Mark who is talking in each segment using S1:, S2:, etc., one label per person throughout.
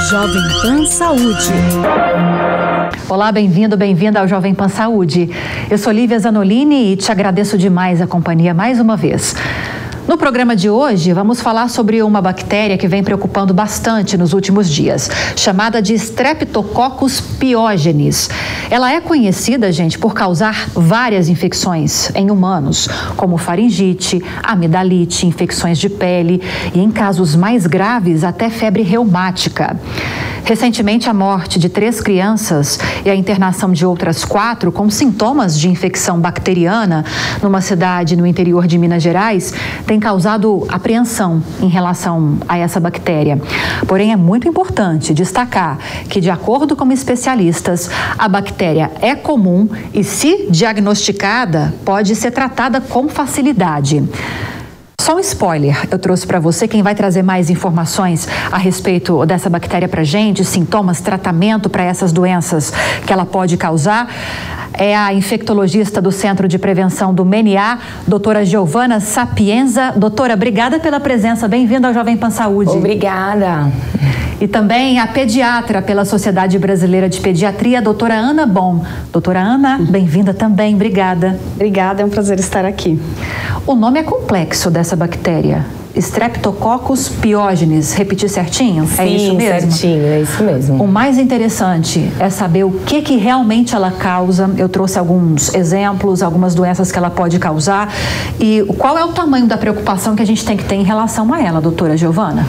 S1: Jovem Pan Saúde.
S2: Olá, bem-vindo, bem-vinda ao Jovem Pan Saúde. Eu sou Lívia Zanolini e te agradeço demais a companhia mais uma vez. No programa de hoje, vamos falar sobre uma bactéria que vem preocupando bastante nos últimos dias, chamada de Streptococcus pyogenes. Ela é conhecida, gente, por causar várias infecções em humanos, como faringite, amidalite, infecções de pele e, em casos mais graves, até febre reumática. Recentemente, a morte de 3 crianças e a internação de outras 4 com sintomas de infecção bacteriana numa cidade no interior de Minas Gerais tem causado apreensão em relação a essa bactéria. Porém, é muito importante destacar que, de acordo com especialistas, a bactéria é comum e, se diagnosticada, pode ser tratada com facilidade. Só um spoiler, eu trouxe para você. Quem vai trazer mais informações a respeito dessa bactéria para a gente, sintomas, tratamento para essas doenças que ela pode causar, é a infectologista do Centro de Prevenção do MNA, doutora Giovana Sapienza. Doutora, obrigada pela presença, bem-vinda ao Jovem Pan Saúde.
S3: Obrigada.
S2: E também a pediatra pela Sociedade Brasileira de Pediatria, a doutora Ana Bom. Doutora Ana, bem-vinda também, obrigada.
S3: Obrigada, é um prazer estar aqui.
S2: O nome é complexo dessa bactéria, Streptococcus pyogenes. Repetir certinho?
S3: Sim,
S2: é isso mesmo?
S3: Certinho, é isso mesmo.
S2: O mais interessante é saber o que realmente ela causa. Eu trouxe alguns exemplos, algumas doenças que ela pode causar. E qual é o tamanho da preocupação que a gente tem que ter em relação a ela, doutora Giovana?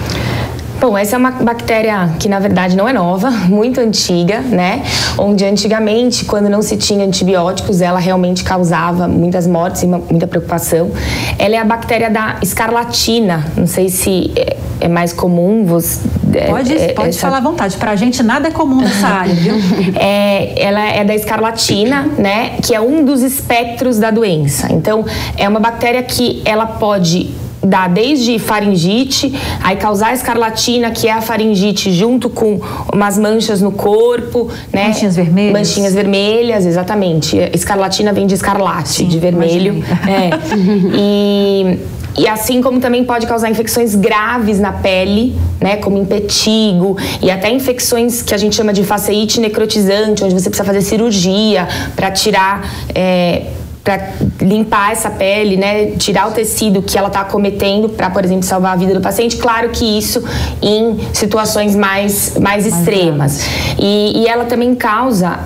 S3: Bom, essa é uma bactéria que, na verdade, não é nova, muito antiga, né? Onde antigamente, quando não se tinha antibióticos, ela realmente causava muitas mortes e muita preocupação. Ela é a bactéria da escarlatina. Não sei se é mais comum.
S2: Pode falar à vontade. Pra gente nada é comum nessa área, viu?
S3: Ela é da escarlatina, né? Que é um dos espectros da doença. Então, é uma bactéria que ela pode dá desde faringite, aí causar escarlatina, que é a faringite, junto com umas manchas no corpo, né?
S2: Manchinhas vermelhas.
S3: Manchinhas vermelhas, exatamente. Escarlatina vem de escarlate, sim, de vermelho. E assim como também pode causar infecções graves na pele, né, como impetigo, e até infecções que a gente chama de faceite necrotizante, onde você precisa fazer cirurgia para tirar, para limpar essa pele, né, tirar o tecido que ela está acometendo para, por exemplo, salvar a vida do paciente. Claro que isso em situações mais extremas. E ela também causa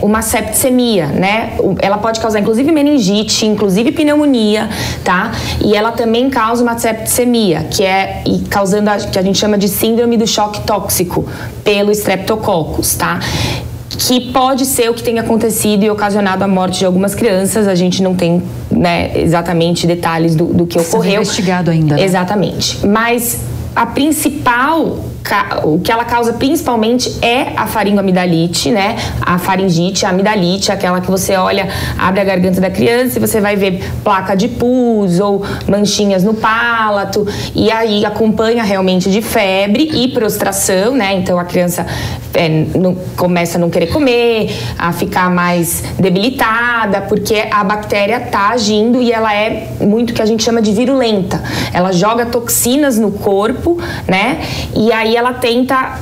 S3: uma septicemia, né? Ela pode causar inclusive meningite, inclusive pneumonia, tá? E ela também causa uma septicemia, causando que a gente chama de síndrome do choque tóxico pelo Streptococcus, tá? Que pode ser o que tem acontecido e ocasionado a morte de algumas crianças. A gente não tem, né, exatamente detalhes do que ocorreu.
S2: Isso é investigado ainda, né?
S3: Exatamente. Mas a principal, o que ela causa principalmente é a faringoamidalite, né? A faringite, a amidalite, aquela que você olha, abre a garganta da criança e você vai ver placa de pus ou manchinhas no palato, e aí acompanha realmente de febre e prostração, né? Então a criança começa a não querer comer, a ficar mais debilitada, porque a bactéria tá agindo e ela é muito que a gente chama de virulenta. Ela joga toxinas no corpo, né? E aí ela tenta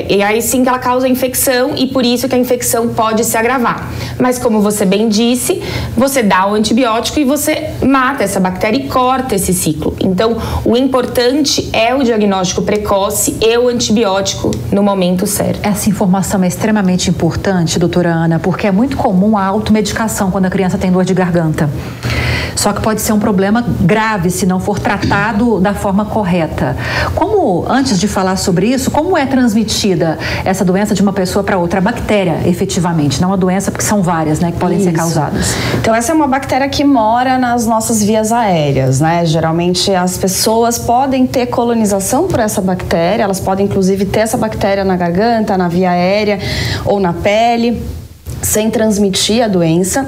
S3: e aí sim que ela causa infecção, e por isso que a infecção pode se agravar. Mas como você bem disse, você dá o antibiótico e você mata essa bactéria e corta esse ciclo. Então, o importante é o diagnóstico precoce e o antibiótico no momento certo.
S2: Essa informação é extremamente importante, doutora Ana, porque é muito comum a automedicação quando a criança tem dor de garganta. Só que pode ser um problema grave se não for tratado da forma correta. Antes de falar sobre isso, como é transmitida essa doença de uma pessoa para outra? A bactéria, efetivamente, não a doença, porque são várias, né, que podem ser causadas.
S4: Então, essa é uma bactéria que mora nas nossas vias aéreas, né? Geralmente, as pessoas podem ter colonização por essa bactéria, elas podem, inclusive, ter essa bactéria na garganta, na via aérea ou na pele, sem transmitir a doença.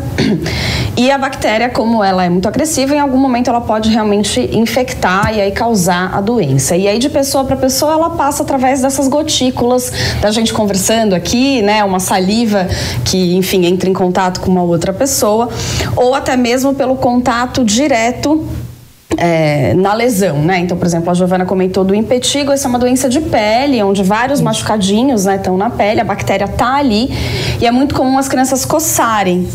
S4: E a bactéria, como ela é muito agressiva, em algum momento ela pode realmente infectar e aí causar a doença. E aí de pessoa para pessoa ela passa através dessas gotículas da gente conversando aqui, né? Uma saliva que, enfim, entra em contato com uma outra pessoa, ou até mesmo pelo contato direto na lesão, né? Então, por exemplo, a Giovana comentou do impetigo, essa é uma doença de pele, onde vários machucadinhos, né, estão na pele, a bactéria tá ali, e é muito comum as crianças coçarem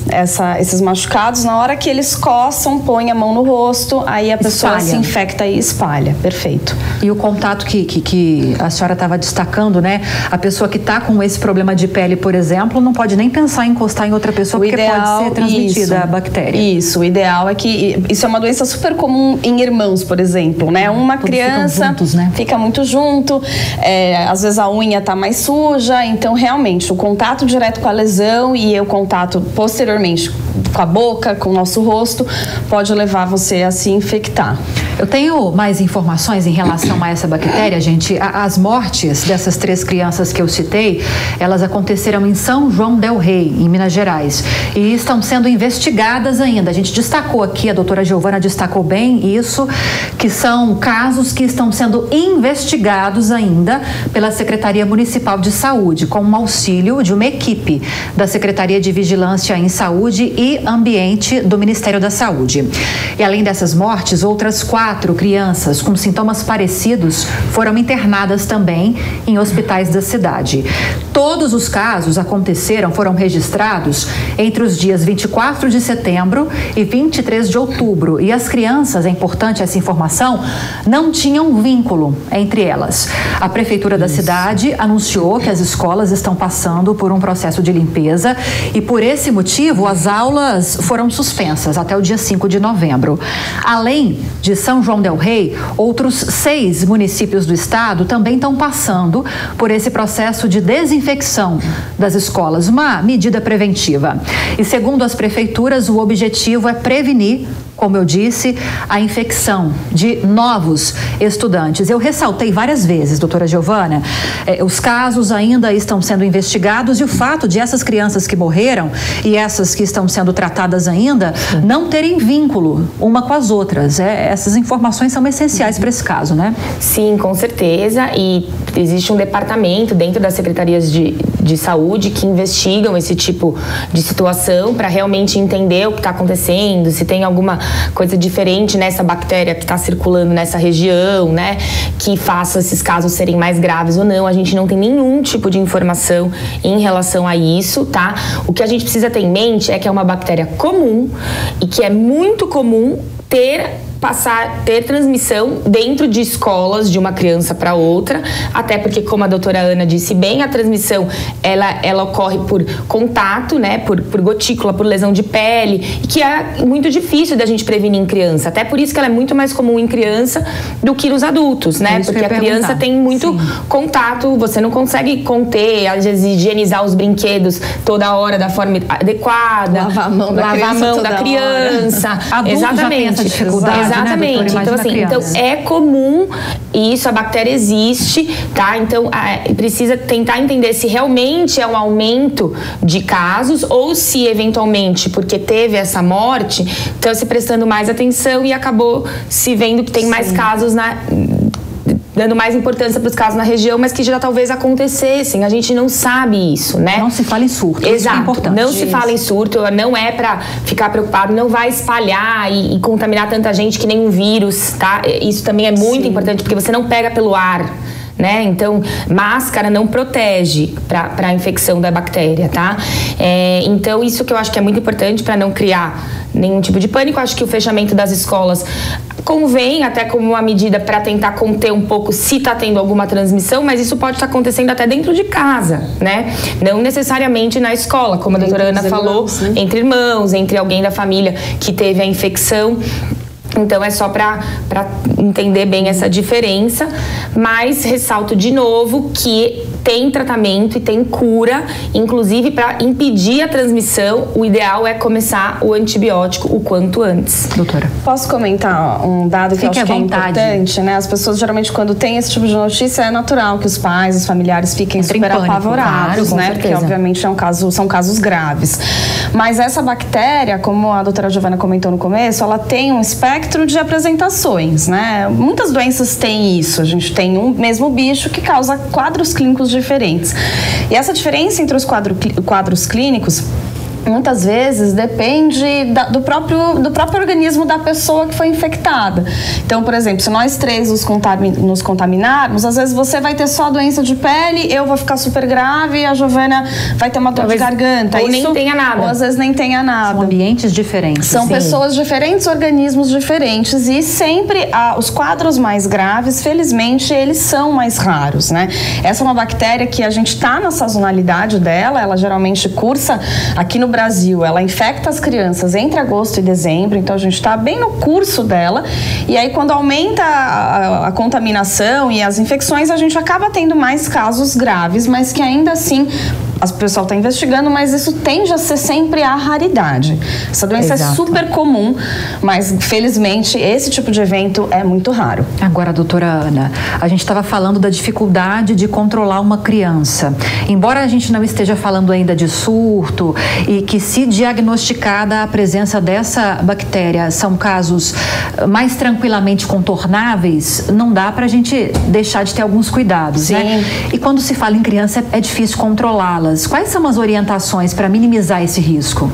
S4: esses machucados. Na hora que eles coçam, põem a mão no rosto, aí a pessoa se infecta e espalha. Perfeito.
S2: E o contato que a senhora estava destacando, né? A pessoa que está com esse problema de pele, por exemplo, não pode nem pensar em encostar em outra pessoa, porque pode ser transmitida a bactéria.
S4: Isso, o ideal é que... Isso é uma doença super comum em irmãos, por exemplo, né? Uma
S2: todos
S4: criança
S2: juntos, né?
S4: fica muito junto, às vezes a unha tá mais suja, então realmente o contato direto com a lesão e o contato posteriormente com a boca, com o nosso rosto, pode levar você a se infectar.
S2: Eu tenho mais informações em relação a essa bactéria, gente. As mortes dessas 3 crianças que eu citei, elas aconteceram em São João del Rei, em Minas Gerais, e estão sendo investigadas ainda. A gente destacou aqui, a doutora Giovana destacou bem isso, que são casos que estão sendo investigados ainda pela Secretaria Municipal de Saúde, com um auxílio de uma equipe da Secretaria de Vigilância em Saúde e Ambiente do Ministério da Saúde. E além dessas mortes, outras 4 crianças com sintomas parecidos foram internadas também em hospitais da cidade. Todos os casos foram registrados entre os dias 24 de setembro e 23 de outubro. E as crianças, é importante essa informação, não tinham vínculo entre elas. A Prefeitura da cidade anunciou que as escolas estão passando por um processo de limpeza e, por esse motivo, as aulas foram suspensas até o dia 5 de novembro. Além de São João del Rei, outros 6 municípios do estado também estão passando por esse processo de desinfecção das escolas, uma medida preventiva. E segundo as prefeituras, o objetivo é prevenir, como eu disse, a infecção de novos estudantes. Eu ressaltei várias vezes, doutora Giovana, os casos ainda estão sendo investigados e o fato de essas crianças que morreram e essas que estão sendo tratadas ainda não terem vínculo uma com as outras. Essas informações são essenciais para esse caso, né?
S3: Sim, com certeza. E existe um departamento dentro das secretarias de saúde que investigam esse tipo de situação para realmente entender o que está acontecendo, se tem alguma coisa diferente nessa bactéria que está circulando nessa região, né, que faça esses casos serem mais graves ou não. A gente não tem nenhum tipo de informação em relação a isso, tá? O que a gente precisa ter em mente é que é uma bactéria comum e que é muito comum ter transmissão dentro de escolas de uma criança para outra, até porque, como a doutora Ana disse bem, a transmissão ela ocorre por contato, né, por gotícula, por lesão de pele, que é muito difícil da gente prevenir em criança, até por isso que ela é muito mais comum em criança do que nos adultos, né, porque a criança tem muito contato, você não consegue conter, às vezes higienizar os brinquedos toda hora da forma adequada,
S4: lavar a mão da criança.
S2: Adulto já tem essa dificuldade.
S3: Exatamente.
S2: Né,
S3: então, assim, é comum isso, a bactéria existe, tá? Então, precisa tentar entender se realmente é um aumento de casos ou se, eventualmente, porque teve essa morte, estão se prestando mais atenção e acabou se vendo que tem mais casos dando mais importância para os casos na região, mas que já talvez acontecessem. A gente não sabe isso, né?
S2: Não se fala em surto.
S3: Exato.
S2: Isso é importante.
S3: Não se fala em surto, não é para ficar preocupado, não vai espalhar e contaminar tanta gente que nem um vírus, tá? Isso também é muito importante, porque você não pega pelo ar, né? Então, máscara não protege para a infecção da bactéria, tá? Então, isso que eu acho que é muito importante para não criar nenhum tipo de pânico. Eu acho que o fechamento das escolas convém até como uma medida para tentar conter um pouco se está tendo alguma transmissão, mas isso pode estar acontecendo até dentro de casa, né? Não necessariamente na escola, como a doutora Ana falou, entre irmãos, entre alguém da família que teve a infecção. Então, é só para entender bem essa diferença, mas ressalto de novo que tem tratamento e tem cura, inclusive para impedir a transmissão, o ideal é começar o antibiótico o quanto antes.
S4: Doutora. Posso comentar um dado que eu acho que é importante, né? As pessoas geralmente quando tem esse tipo de notícia é natural que os pais, os familiares fiquem super apavorados, né? Porque obviamente são casos graves. Mas essa bactéria, como a doutora Giovana comentou no começo, ela tem um espectro de apresentações, né? Muitas doenças têm isso. A gente tem um mesmo bicho que causa quadros clínicos diferentes. E essa diferença entre os quadros clínicos muitas vezes depende do próprio organismo da pessoa que foi infectada. Então, por exemplo, se nós três nos contaminarmos, às vezes você vai ter só doença de pele, eu vou ficar super grave e a Giovana vai ter uma dor de garganta.
S3: Ou nem tenha nada.
S4: Ou às vezes nem tenha nada.
S2: São ambientes diferentes.
S4: São pessoas diferentes, organismos diferentes, e sempre os quadros mais graves, felizmente, eles são mais raros, né? Essa é uma bactéria que a gente está na sazonalidade dela, ela geralmente cursa aqui no Brasil, ela infecta as crianças entre agosto e dezembro, então a gente está bem no curso dela, e aí quando aumenta a contaminação e as infecções, a gente acaba tendo mais casos graves, mas que ainda assim o pessoal está investigando, mas isso tende a ser sempre a raridade. Essa doença é super comum, mas felizmente esse tipo de evento é muito raro.
S2: Agora, doutora Ana, a gente estava falando da dificuldade de controlar uma criança. Embora a gente não esteja falando ainda de surto e que, se diagnosticada a presença dessa bactéria, são casos mais tranquilamente contornáveis, não dá para a gente deixar de ter alguns cuidados,
S4: Sim.
S2: né? E quando se fala em criança, é difícil controlá-la. Quais são as orientações para minimizar esse risco?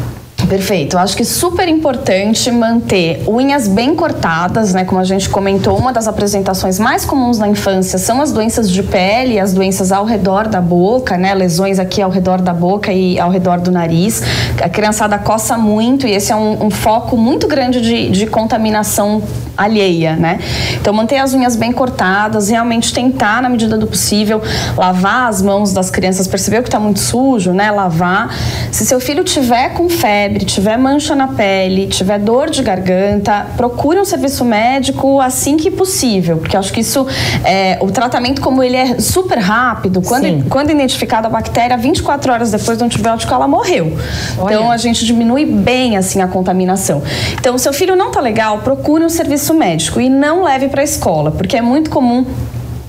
S4: Perfeito, eu acho que é super importante manter unhas bem cortadas, né? Como a gente comentou, uma das apresentações mais comuns na infância são as doenças de pele, as doenças ao redor da boca, né? Lesões aqui ao redor da boca e ao redor do nariz. A criançada coça muito e esse é um foco muito grande de contaminação alheia, né? Então, manter as unhas bem cortadas, realmente tentar, na medida do possível, lavar as mãos das crianças, percebeu que está muito sujo, né? Lavar. Se seu filho tiver com febre, tiver mancha na pele, tiver dor de garganta, procure um serviço médico assim que possível, porque acho que isso, o tratamento, como ele é super rápido, quando identificada a bactéria, 24 horas depois do antibiótico, ela morreu. Olha. Então, a gente diminui bem, assim, a contaminação. Então, se seu filho não tá legal, procure um serviço médico e não leve para a escola, porque é muito comum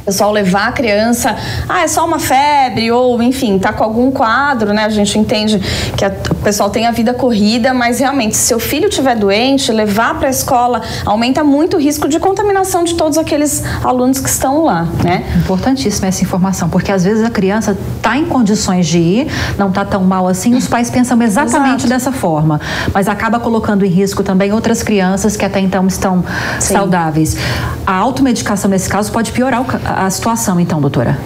S4: o pessoal levar a criança, é só uma febre, ou enfim, tá com algum quadro, né? A gente entende que o pessoal tem a vida corrida, mas realmente, se seu filho estiver doente, levar para a escola aumenta muito o risco de contaminação de todos aqueles alunos que estão lá, né?
S2: Importantíssima essa informação, porque às vezes a criança tá em condições de ir, não tá tão mal assim, os pais pensam exatamente dessa forma, mas acaba colocando em risco também outras crianças que até então estão saudáveis. A automedicação, nesse caso, pode piorar a situação, então, doutora?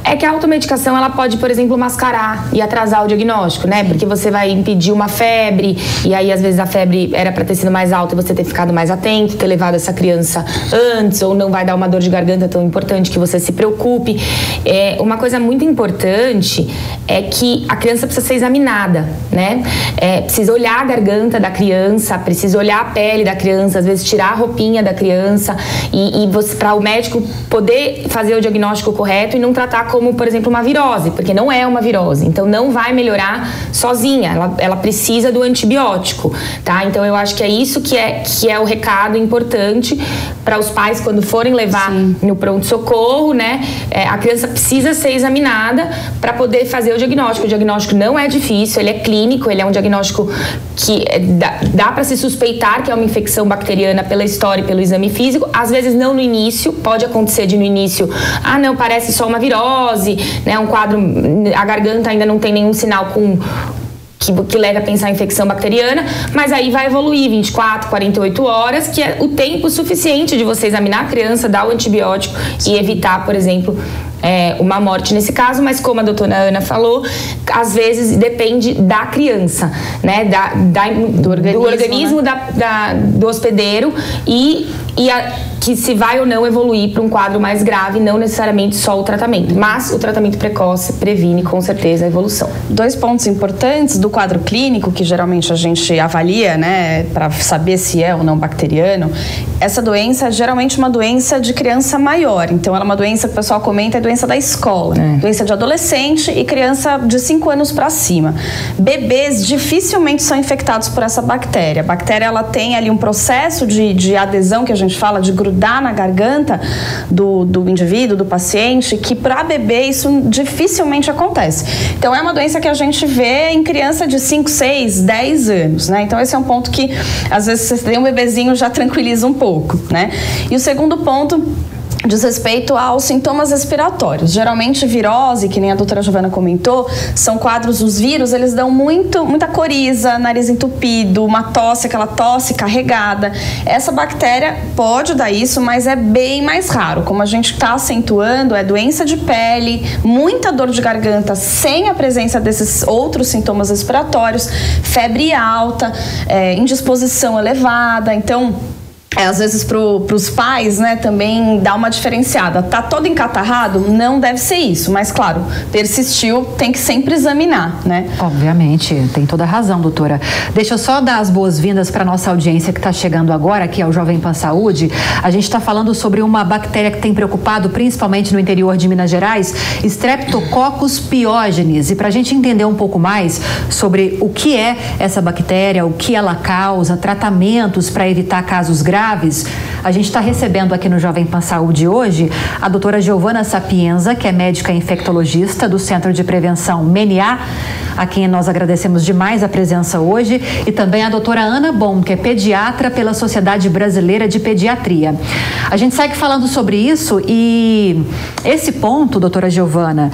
S3: É que a automedicação, ela pode, por exemplo, mascarar e atrasar o diagnóstico, né? Porque você vai impedir uma febre e aí, às vezes, a febre era para ter sido mais alta e você ter ficado mais atento, ter levado essa criança antes, ou não vai dar uma dor de garganta tão importante que você se preocupe. Uma coisa muito importante é que a criança precisa ser examinada, né? Precisa olhar a garganta da criança, precisa olhar a pele da criança, às vezes tirar a roupinha da criança e para o médico poder fazer o diagnóstico correto e não tratar como, por exemplo, uma virose, porque não é uma virose, então não vai melhorar sozinha, ela precisa do antibiótico, tá? Então eu acho que é isso que é o recado importante para os pais quando forem levar no pronto-socorro, né? A criança precisa ser examinada para poder fazer o diagnóstico. O diagnóstico não é difícil, ele é clínico, ele é um diagnóstico que dá para se suspeitar que é uma infecção bacteriana pela história e pelo exame físico, às vezes não no início, pode acontecer de no início, não, parece só uma virose, né, um quadro, a garganta ainda não tem nenhum sinal que leva a pensar em infecção bacteriana, mas aí vai evoluir 24, 48 horas, que é o tempo suficiente de você examinar a criança, dar o antibiótico e evitar, por exemplo, uma morte nesse caso, mas como a doutora Ana falou, às vezes depende da criança, né, do organismo né? do hospedeiro que se vai ou não evoluir para um quadro mais grave, não necessariamente só o tratamento, mas o tratamento precoce previne com certeza a evolução.
S4: 2 pontos importantes do quadro clínico, que geralmente a gente avalia, né, para saber se é ou não bacteriano. Essa doença é geralmente uma doença de criança maior, então ela é uma doença que o pessoal comenta, é doença da escola, doença de adolescente e criança de 5 anos para cima. Bebês dificilmente são infectados por essa bactéria. A bactéria, ela tem ali um processo de adesão, que a gente fala de grudar na garganta do indivíduo, do paciente, que para bebê isso dificilmente acontece. Então é uma doença que a gente vê em criança de 5, 6, 10 anos, né? Então esse é um ponto que às vezes você tem um bebezinho, já tranquiliza um pouco, né? E o segundo ponto diz respeito aos sintomas respiratórios. Geralmente virose, que nem a doutora Giovana comentou, são quadros, os vírus, eles dão muita coriza, nariz entupido, uma tosse, aquela tosse carregada. Essa bactéria pode dar isso, mas é bem mais raro. Como a gente está acentuando, é doença de pele, muita dor de garganta sem a presença desses outros sintomas respiratórios, febre alta, indisposição elevada. Então, às vezes para os pais, né, também dá uma diferenciada. Tá todo encatarrado? Não deve ser isso, mas claro, persistiu, tem que sempre examinar, né?
S2: Obviamente, tem toda a razão, doutora. Deixa eu só dar as boas-vindas para nossa audiência que está chegando agora aqui ao Jovem Pan Saúde. A gente está falando sobre uma bactéria que tem preocupado principalmente no interior de Minas Gerais, Streptococcus pyogenes. E para a gente entender um pouco mais sobre o que é essa bactéria, o que ela causa, tratamentos para evitar casos graves, a gente está recebendo aqui no Jovem Pan Saúde hoje a doutora Giovana Sapienza, que é médica infectologista do Centro de Prevenção MENIA, a quem nós agradecemos demais a presença hoje, e também a doutora Ana Bom, que é pediatra pela Sociedade Brasileira de Pediatria. A gente segue falando sobre isso e esse ponto, doutora Giovana,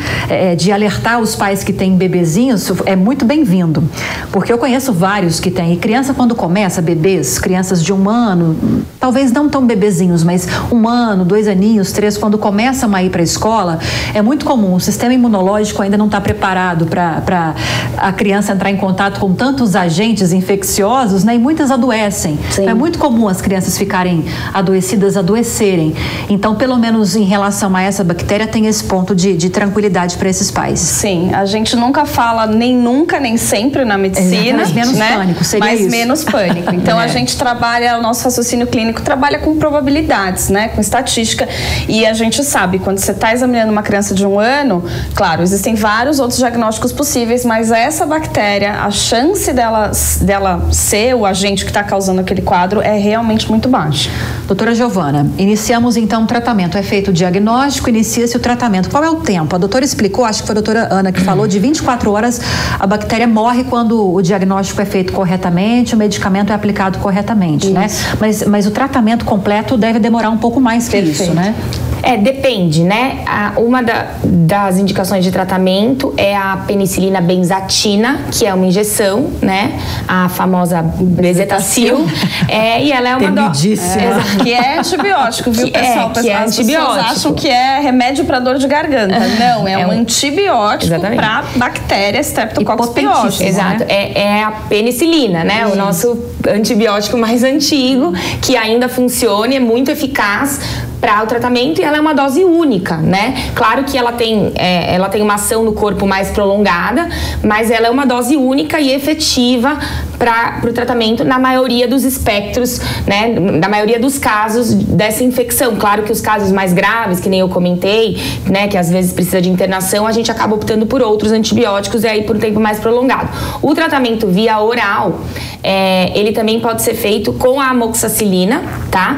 S2: de alertar os pais que têm bebezinhos é muito bem-vindo, porque eu conheço vários que têm, e criança quando começa, bebês, crianças de 1 ano, talvez não tão bebezinhos, mas 1 ano, 2 aninhos, 3, quando começam a ir para a escola, é muito comum, o sistema imunológico ainda não está preparado para a criança entrar em contato com tantos agentes infecciosos, né? E muitas adoecem. Sim. É muito comum as crianças ficarem adoecerem. Então, pelo menos em relação a essa bactéria, tem esse ponto de tranquilidade para esses pais.
S4: Sim, a gente nunca fala nem nunca, nem sempre na medicina,
S2: mas menos pânico, seria
S4: mas
S2: isso.
S4: Menos pânico. Então, a gente trabalha, o nosso raciocínio clínico trabalha com probabilidades, né? Com estatística, e a gente sabe, quando você está examinando uma criança de 1 ano, claro, existem vários outros diagnósticos possíveis, mas essa bactéria, a chance dela ser o agente que está causando aquele quadro é realmente muito baixa.
S2: Doutora Giovana, iniciamos então o tratamento. É feito o diagnóstico, inicia-se o tratamento. Qual é o tempo? A doutora explicou, acho que foi a doutora Ana que falou, de 24 horas a bactéria morre quando o diagnóstico é feito corretamente, o medicamento é aplicado corretamente, né? Mas o tratamento completo deve demorar um pouco mais que isso, né?
S3: Depende, né? Uma das indicações de tratamento é a penicilina benzatina, que é uma injeção, né? A famosa Bezetacil. E ela é uma dose.
S4: Que é antibiótico, viu, pessoal?
S3: Que é antibiótico.
S4: As pessoas acham que é remédio para dor de garganta. Não, é um antibiótico para bactéria Streptococcus pyogenes.
S3: Exato. Né? É a penicilina, né? O nosso antibiótico mais antigo, que ainda funciona e é muito eficaz para o tratamento, e ela é uma dose única, né? Claro que ela tem uma ação no corpo mais prolongada, mas ela é uma dose única e efetiva para o tratamento na maioria dos espectros, né? Na maioria dos casos dessa infecção. Claro que os casos mais graves, que nem eu comentei, né? Que às vezes precisa de internação, a gente acaba optando por outros antibióticos e aí por um tempo mais prolongado. O tratamento via oral, ele também pode ser feito com a amoxicilina, tá?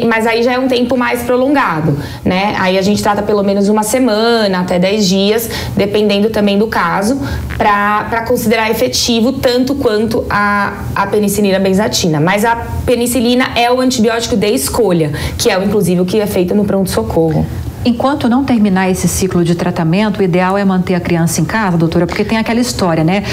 S3: Mas aí já é um tempo mais prolongado, né? Aí a gente trata pelo menos 1 semana, até 10 dias, dependendo também do caso, para considerar efetivo tanto quanto a penicilina benzatina. Mas a penicilina é o antibiótico de escolha, que é inclusive o que é feito no pronto-socorro.
S2: Enquanto não terminar esse ciclo de tratamento, o ideal é manter a criança em casa, doutora, porque tem aquela história, né?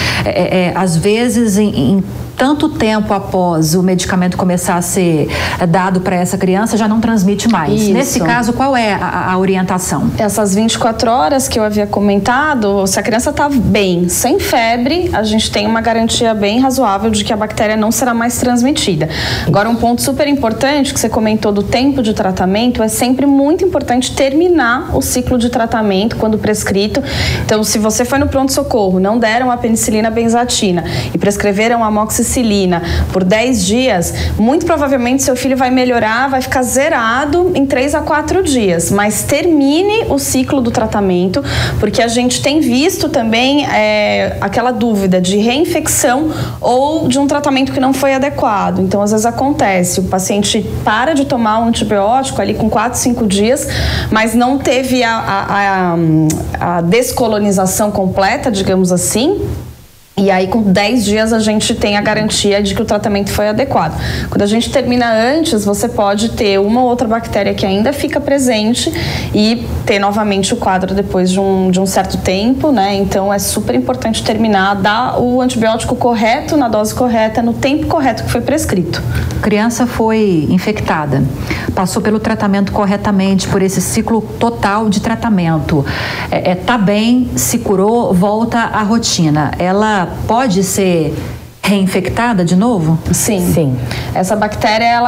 S2: Às vezes, em tanto tempo após o medicamento começar a ser dado para essa criança, já não transmite mais. Isso. Nesse caso, qual é a orientação?
S4: Essas 24 horas que eu havia comentado, se a criança está bem, sem febre, a gente tem uma garantia bem razoável de que a bactéria não será mais transmitida. Agora, um ponto super importante que você comentou do tempo de tratamento, é sempre muito importante terminar o ciclo de tratamento quando prescrito. Então, se você foi no pronto-socorro, não deram a penicilina benzatina e prescreveram a amoxicilina por 10 dias, muito provavelmente seu filho vai melhorar, vai ficar zerado em 3 a 4 dias, mas termine o ciclo do tratamento, porque a gente tem visto também aquela dúvida de reinfecção ou de um tratamento que não foi adequado. Então, às vezes acontece, o paciente para de tomar um antibiótico ali com 4, 5 dias, mas não teve a descolonização completa, digamos assim, E aí, com 10 dias, a gente tem a garantia de que o tratamento foi adequado. Quando a gente termina antes, você pode ter uma ou outra bactéria que ainda fica presente e ter novamente o quadro depois de um certo tempo, né? Então, é super importante terminar, dar o antibiótico correto, na dose correta, no tempo correto que foi prescrito.
S2: A criança foi infectada, passou pelo tratamento corretamente, por esse ciclo total de tratamento. Tá bem, se curou, volta à rotina. Ela pode ser reinfectada de novo?
S4: Sim. Essa bactéria,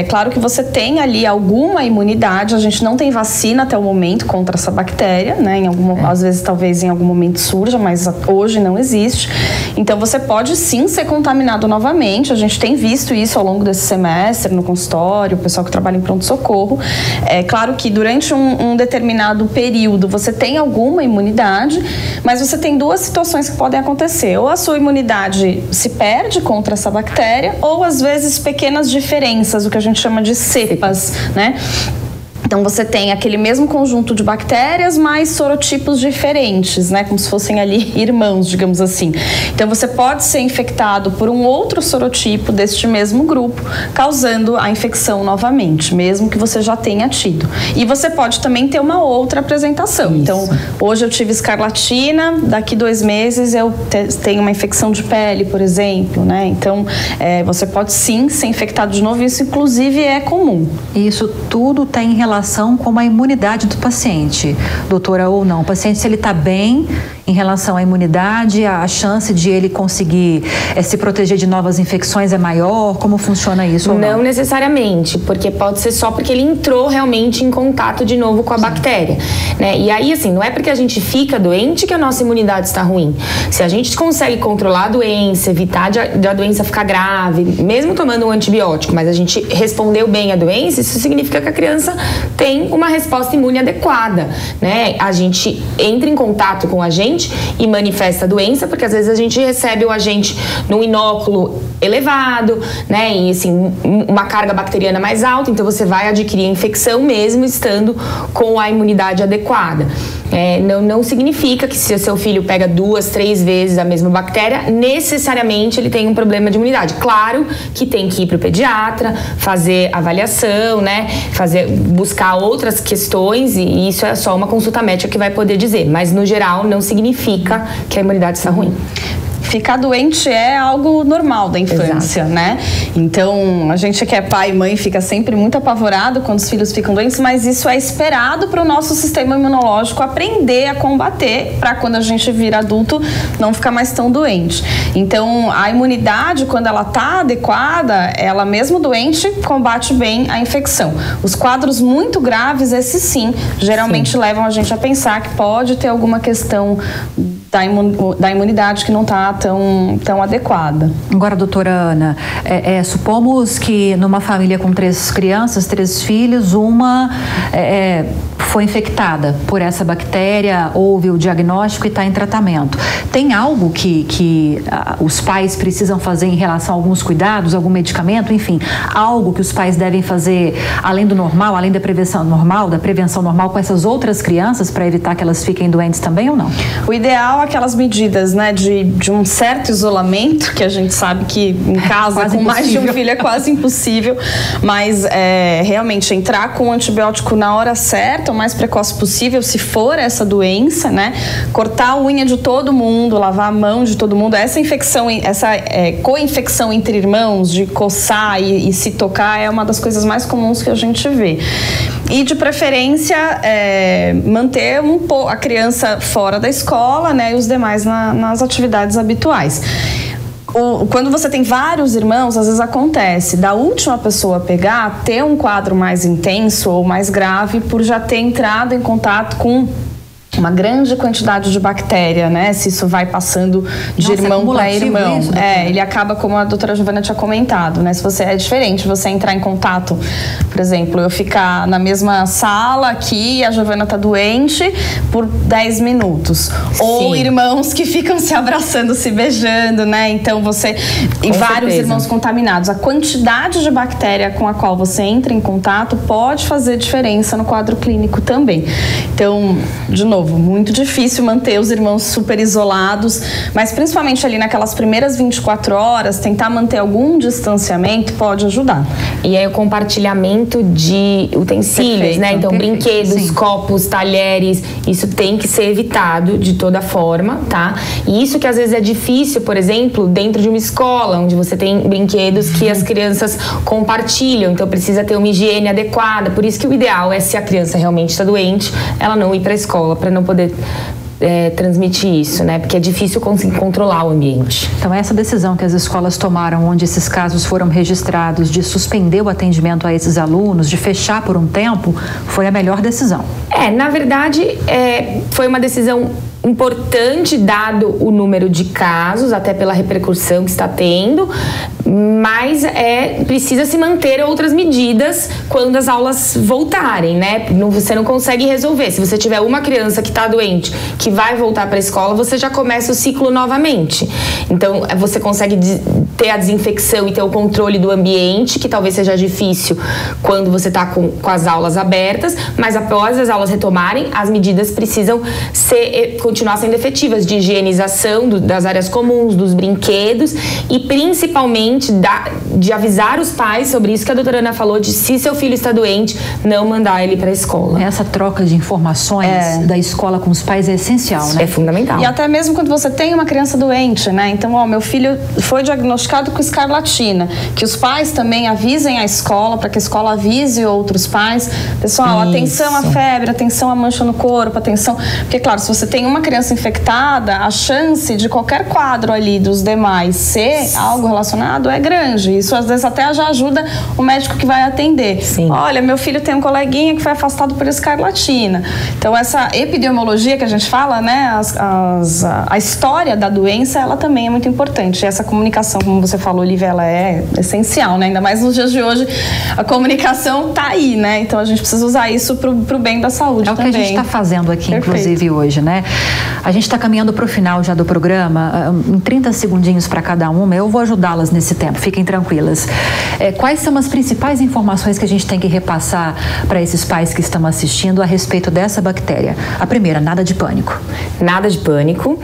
S4: claro que você tem ali alguma imunidade, a gente não tem vacina até o momento contra essa bactéria, né? Às vezes, talvez em algum momento surja, mas hoje não existe. Então, você pode sim ser contaminado novamente, a gente tem visto isso ao longo desse semestre, no consultório, o pessoal que trabalha em pronto-socorro. É claro que durante um determinado período você tem alguma imunidade, mas você tem duas situações que podem acontecer. Ou a sua imunidade se perde contra essa bactéria, ou às vezes pequenas diferenças, o que a gente chama de cepas, né? Então, você tem aquele mesmo conjunto de bactérias, mas sorotipos diferentes, né? Como se fossem ali irmãos, digamos assim. Então, você pode ser infectado por um outro sorotipo deste mesmo grupo, causando a infecção novamente, mesmo que você já tenha tido. E você pode também ter uma outra apresentação. Isso. Então, hoje eu tive escarlatina, daqui 2 meses eu tenho uma infecção de pele, por exemplo, né? Então, você pode sim ser infectado de novo, isso inclusive é comum.
S2: Isso tudo tem relação com a imunidade do paciente, doutora, ou não? O paciente, se ele está bem em relação à imunidade, a chance de ele conseguir se proteger de novas infecções é maior? Como funciona isso? Ou
S3: não necessariamente, porque pode ser só porque ele entrou realmente em contato de novo com a bactéria, né? E aí, assim, não é porque a gente fica doente que a nossa imunidade está ruim. Se a gente consegue controlar a doença, evitar de a doença ficar grave, mesmo tomando um antibiótico, mas a gente respondeu bem à doença, isso significa que a criança tem uma resposta imune adequada, né? A gente entra em contato com o agente e manifesta a doença, porque às vezes a gente recebe o agente num inóculo elevado, né? E assim, uma carga bacteriana mais alta, então você vai adquirir a infecção mesmo estando com a imunidade adequada. Não significa que se o seu filho pega 2, 3 vezes a mesma bactéria, necessariamente ele tem um problema de imunidade. Claro que tem que ir para o pediatra, fazer avaliação, né? Buscar outras questões, e isso é só uma consulta médica que vai poder dizer, mas no geral não significa que a imunidade está ruim.
S4: Ficar doente é algo normal da infância, exato, né? Então, a gente que é pai e mãe fica sempre muito apavorado quando os filhos ficam doentes, mas isso é esperado para o nosso sistema imunológico aprender a combater, para quando a gente vira adulto não ficar mais tão doente. Então, a imunidade, quando ela está adequada, ela mesmo doente, combate bem a infecção. Os quadros muito graves, esses sim, geralmente levam a gente a pensar que pode ter alguma questão da imunidade que não está tão adequada.
S2: Agora, doutora Ana, supomos que numa família com 3 crianças, 3 filhos, uma foi infectada por essa bactéria, houve o diagnóstico e está em tratamento. Tem algo que os pais precisam fazer em relação a alguns cuidados, algum medicamento, enfim, algo que os pais devem fazer além do normal, além da prevenção normal com essas outras crianças para evitar que elas fiquem doentes também ou não?
S4: O ideal é aquelas medidas, né, de um certo isolamento, que a gente sabe que em casa com mais de um filho é quase impossível, mas realmente entrar com o antibiótico na hora certa, o mais precoce possível, se for essa doença, né, cortar a unha de todo mundo, lavar a mão de todo mundo. Essa infecção, essa co-infecção entre irmãos, de coçar e se tocar, é uma das coisas mais comuns que a gente vê. E de preferência manter a criança fora da escola, né, e os demais nas atividades habituais. Quando você tem vários irmãos, às vezes acontece da última pessoa pegar, ter um quadro mais intenso ou mais grave por já ter entrado em contato com uma grande quantidade de bactéria, né? Se isso vai passando de irmão para irmão. Isso, ele acaba, como a doutora Giovana tinha comentado, né? Se você é diferente, você entrar em contato, por exemplo, eu ficar na mesma sala aqui e a Giovana tá doente por 10 minutos. Sim. Ou irmãos que ficam se abraçando, se beijando, né? Então e vários irmãos contaminados. A quantidade de bactéria com a qual você entra em contato pode fazer diferença no quadro clínico também. Então, de novo, novo, muito difícil manter os irmãos super isolados, mas principalmente ali naquelas primeiras 24 horas, tentar manter algum distanciamento pode ajudar.
S3: E aí o compartilhamento de utensílios, perfeito, né? Então, perfeito, brinquedos, sim, copos, talheres, isso tem que ser evitado de toda forma, tá? E isso que às vezes é difícil, por exemplo, dentro de uma escola, onde você tem brinquedos que as crianças compartilham, então precisa ter uma higiene adequada. Por isso que o ideal é, se a criança realmente está doente, ela não ir para a escola, para não poder transmitir isso, né? Porque é difícil conseguir controlar o ambiente.
S2: Então, essa decisão que as escolas tomaram, onde esses casos foram registrados, de suspender o atendimento a esses alunos, de fechar por um tempo, foi a melhor decisão.
S3: Na verdade, foi uma decisão importante, dado o número de casos, até pela repercussão que está tendo, mas precisa se manter outras medidas quando as aulas voltarem, né? Você não consegue resolver. Se você tiver uma criança que está doente, que vai voltar para a escola, você já começa o ciclo novamente. Então, você consegue ter a desinfecção e ter o controle do ambiente, que talvez seja difícil quando você está com as aulas abertas, mas após as aulas retomarem, as medidas precisam continuar sendo efetivas, de higienização das áreas comuns, dos brinquedos e principalmente de avisar os pais sobre isso que a doutora Ana falou, de se seu filho está doente, não mandar ele para a escola.
S2: Essa troca de informações da escola com os pais é essencial, né?
S3: É fundamental.
S4: E até mesmo quando você tem uma criança doente, né? Então, meu filho foi diagnosticado com escarlatina, que os pais também avisem a escola, para que a escola avise outros pais. Pessoal, atenção à febre, atenção à mancha no corpo, atenção... Porque, claro, se você tem uma criança infectada, a chance de qualquer quadro ali dos demais ser algo relacionado é grande. Isso, às vezes, até já ajuda o médico que vai atender.
S3: Sim.
S4: Olha, meu filho tem um coleguinha que foi afastado por escarlatina. Então, essa epidemiologia que a gente fala, né, a história da doença, ela também é muito importante. E essa comunicação, como você falou, Olivia, ela é essencial, né? Ainda mais nos dias de hoje, a comunicação tá aí, né? Então, a gente precisa usar isso pro bem da saúde também.
S2: É o que a gente está fazendo aqui,
S4: perfeito,
S2: inclusive, hoje, né? A gente está caminhando para o final já do programa, em 30 segundinhos para cada uma, eu vou ajudá-las nesse tempo, fiquem tranquilas. Quais são as principais informações que a gente tem que repassar para esses pais que estão assistindo a respeito dessa bactéria? A primeira, nada de pânico.
S3: Nada de pânico.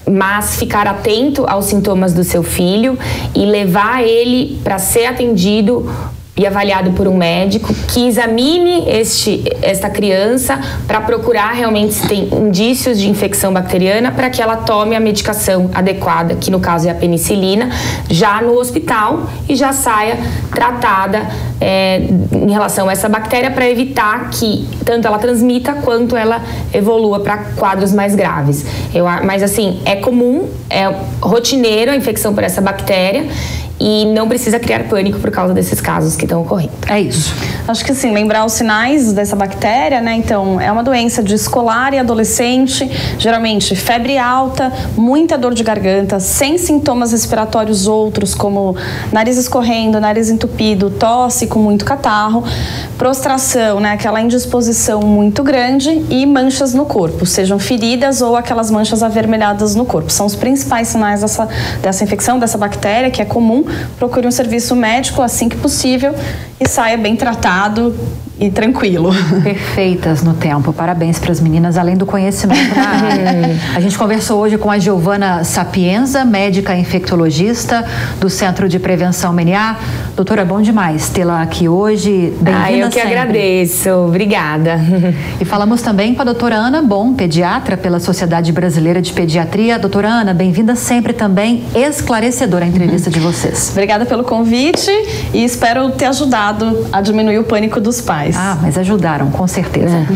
S3: Mas ficar atento aos sintomas do seu filho e levar ele para ser atendido e avaliado por um médico que examine esta criança para procurar realmente se tem indícios de infecção bacteriana, para que ela tome a medicação adequada, que no caso é a penicilina, já no hospital e já saia tratada em relação a essa bactéria, para evitar que tanto ela transmita quanto ela evolua para quadros mais graves. Mas assim, é comum, é rotineiro a infecção por essa bactéria, e não precisa criar pânico por causa desses casos que estão ocorrendo.
S2: É isso.
S4: Acho que sim, lembrar os sinais dessa bactéria, né? Então, é uma doença de escolar e adolescente, geralmente febre alta, muita dor de garganta, sem sintomas respiratórios outros, como nariz escorrendo, nariz entupido, tosse com muito catarro, prostração, né? Aquela indisposição muito grande, e manchas no corpo, sejam feridas ou aquelas manchas avermelhadas no corpo. São os principais sinais dessa infecção, dessa bactéria, que é comum. Procure um serviço médico assim que possível e saia bem tratado e tranquilo.
S2: Perfeitas no tempo. Parabéns para as meninas, além do conhecimento na área. A gente conversou hoje com a Giovana Sapienza, médica infectologista do Centro de Prevenção MNA. Doutora, bom demais tê-la aqui hoje. Bem-vinda.
S3: Eu que
S2: sempre.
S3: Agradeço. Obrigada.
S2: E falamos também com a doutora Ana Bom, pediatra pela Sociedade Brasileira de Pediatria. Doutora Ana, bem-vinda sempre também. Esclarecedora a entrevista de vocês.
S4: Obrigada pelo convite e espero ter ajudado a diminuir o pânico dos pais.
S2: Mas ajudaram, com certeza.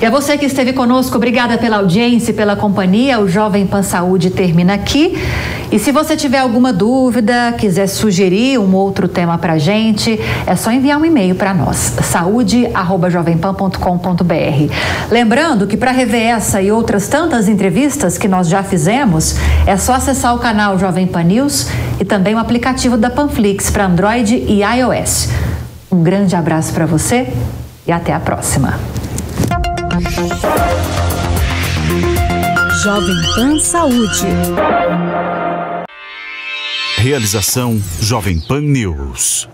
S2: E a você que esteve conosco, obrigada pela audiência e pela companhia. O Jovem Pan Saúde termina aqui. E se você tiver alguma dúvida, quiser sugerir um outro tema pra gente, é só enviar um e-mail para nós, saude@jovempan.com.br. Lembrando que para rever essa e outras tantas entrevistas que nós já fizemos, é só acessar o canal Jovem Pan News e também o aplicativo da Panflix para Android e iOS. Um grande abraço para você e até a próxima.
S1: Jovem Pan Saúde.
S5: Realização Jovem Pan News.